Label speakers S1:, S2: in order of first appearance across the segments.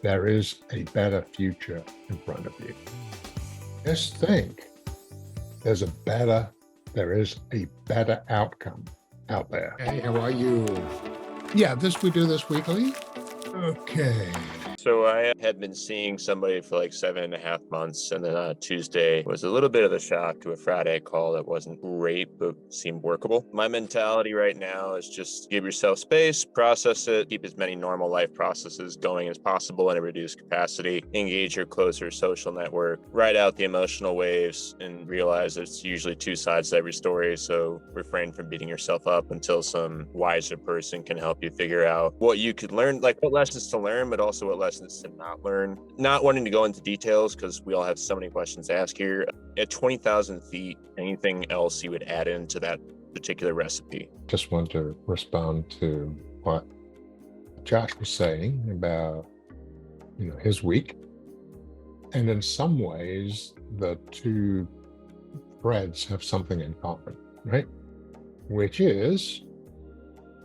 S1: There is a better future in front of you. Just think, there is a better outcome out there. Hey, how are you? Yeah, we do this weekly. Okay.
S2: So I had been seeing somebody for like 7.5 months, and then Tuesday was a little bit of a shock to a Friday call that wasn't great, but seemed workable. My mentality right now is just give yourself space, process it, keep as many normal life processes going as possible in a reduced capacity, engage your closer social network, ride out the emotional waves, and realize it's usually two sides to every story. So refrain from beating yourself up until some wiser person can help you figure out what you could learn, like what lessons to learn, but also what lessons to not learn. Not wanting to go into details because we all have so many questions to ask here. At 20,000 feet, anything else you would add into that particular recipe?
S1: Just want to respond to what Josh was saying about, his week. And in some ways, the two threads have something in common, right? Which is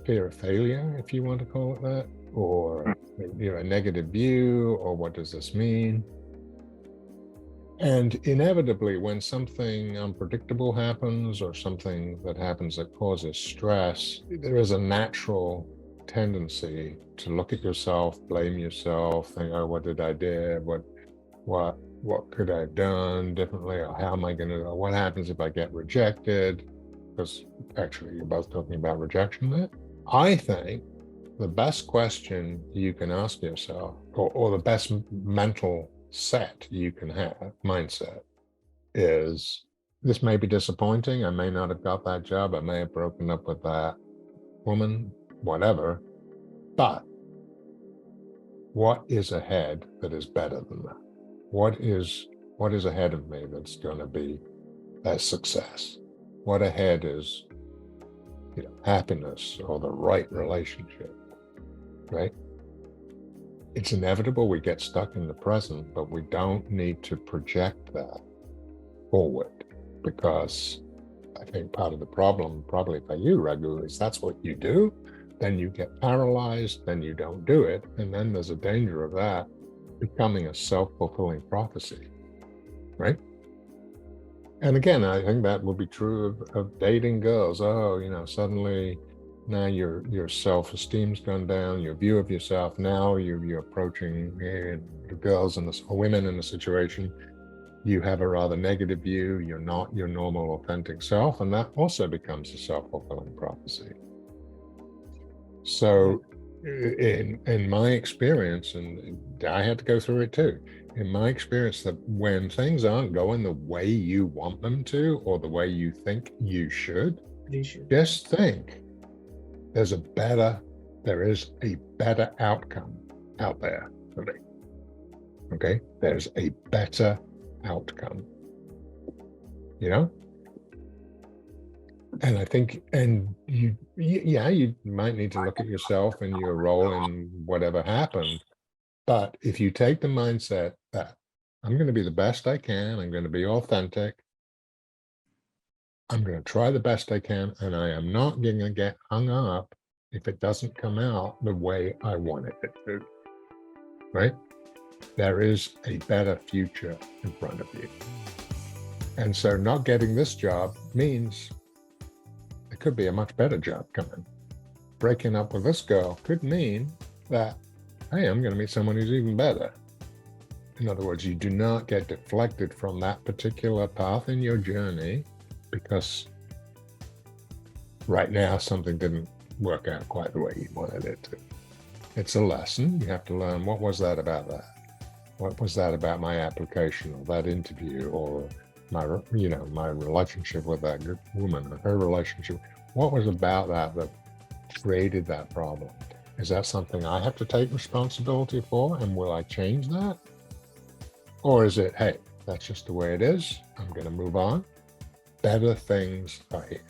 S1: fear of failure, if you want to call it that, or a negative view, or what does this mean? And inevitably, when something unpredictable happens or something that happens that causes stress, there is a natural tendency to look at yourself, blame yourself, think, oh, what did I do? What could I have done differently? Or how am I going to, what happens if I get rejected? Because actually, you're both talking about rejection there. I think the best question you can ask yourself, or the best mental set you can have, mindset, is this may be disappointing. I may not have got that job. I may have broken up with that woman, whatever. But what is ahead that is better than that? What is ahead of me that's going to be a success? What ahead is happiness or the right relationship, right? It's inevitable we get stuck in the present, but we don't need to project that forward, because I think part of the problem, probably for you regularly, is that's what you do. Then you get paralyzed, then you don't do it. And then there's a danger of that becoming a self-fulfilling prophecy, right? And again, I think that will be true of dating girls. Oh, suddenly now your self-esteem's gone down, your view of yourself. Now you're approaching the girls or women in a situation. You have a rather negative view. You're not your normal, authentic self. And that also becomes a self-fulfilling prophecy. So in my experience, and I had to go through it too, in my experience, that when things aren't going the way you want them to, or the way you think you should, just think there is a better outcome out there for me. Okay? There's a better outcome. And I think, and you might need to look at yourself and your role in whatever happened. But if you take the mindset that I'm going to be the best I can, I'm going to be authentic, I'm going to try the best I can, and I am not going to get hung up if it doesn't come out the way I wanted it to, right? There is a better future in front of you. And so not getting this job means there could be a much better job coming. Breaking up with this girl could mean that, hey, I'm going to meet someone who's even better. In other words, you do not get deflected from that particular path in your journey because right now something didn't work out quite the way you wanted it to. It's a lesson. You have to learn, what was that about that? What was that about my application or that interview or my relationship with that good woman or her relationship? What was about that created that problem? Is that something I have to take responsibility for, and will I change that? Or is it, hey, that's just the way it is, I'm going to move on, better things are here?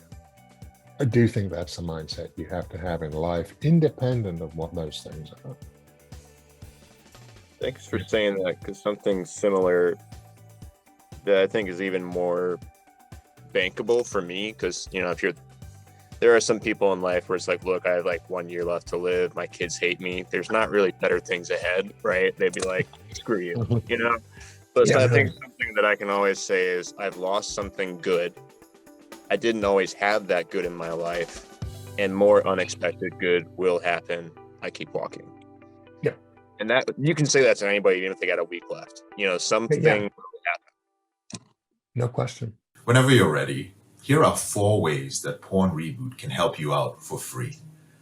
S1: I do think that's the mindset you have to have in life, independent of what those things are.
S2: Thanks for saying that, because something similar that I think is even more bankable for me, because if you're there are some people in life where it's like, look, I have like 1 year left to live. My kids hate me. There's not really better things ahead, right? They'd be like, screw you,
S1: Mhm.
S2: you know? But so
S1: Yeah,
S2: I think something that I can always say is I've lost something good. I didn't always have that good in my life, and more unexpected good will happen. I keep walking.
S1: yeah,
S2: And that you can say that to anybody, even if they got a week left. You know,
S1: yeah,
S2: something
S1: no question.
S3: Whenever you're ready, here are 4 ways that Porn Reboot can help you out for free.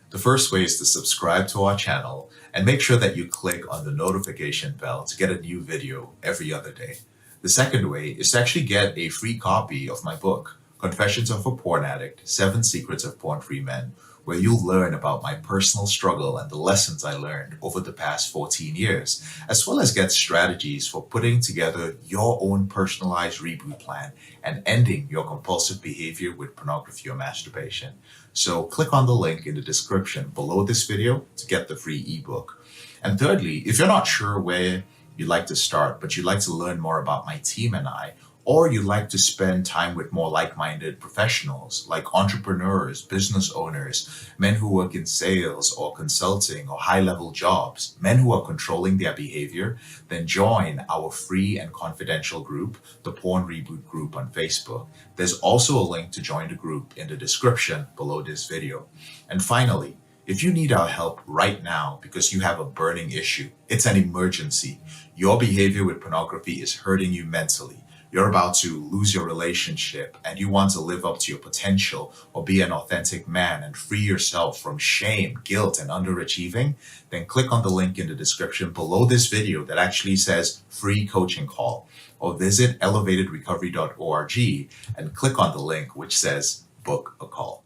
S3: The first way is to subscribe to our channel and make sure that you click on the notification bell to get a new video every other day. The second way is to actually get a free copy of my book, Confessions of a Porn Addict, 7 Secrets of Porn-Free Men, where you'll learn about my personal struggle and the lessons I learned over the past 14 years, as well as get strategies for putting together your own personalized reboot plan and ending your compulsive behavior with pornography or masturbation. So click on the link in the description below this video to get the free ebook. And thirdly, if you're not sure where you'd like to start, but you'd like to learn more about my team and I, or you'd like to spend time with more like-minded professionals like entrepreneurs, business owners, men who work in sales or consulting or high-level jobs, men who are controlling their behavior, then join our free and confidential group, the Porn Reboot group on Facebook. There's also a link to join the group in the description below this video. And finally, if you need our help right now because you have a burning issue, it's an emergency. Your behavior with pornography is hurting you mentally. You're about to lose your relationship and you want to live up to your potential or be an authentic man and free yourself from shame, guilt, and underachieving, then click on the link in the description below this video that actually says free coaching call, or visit elevatedrecovery.org and click on the link which says book a call.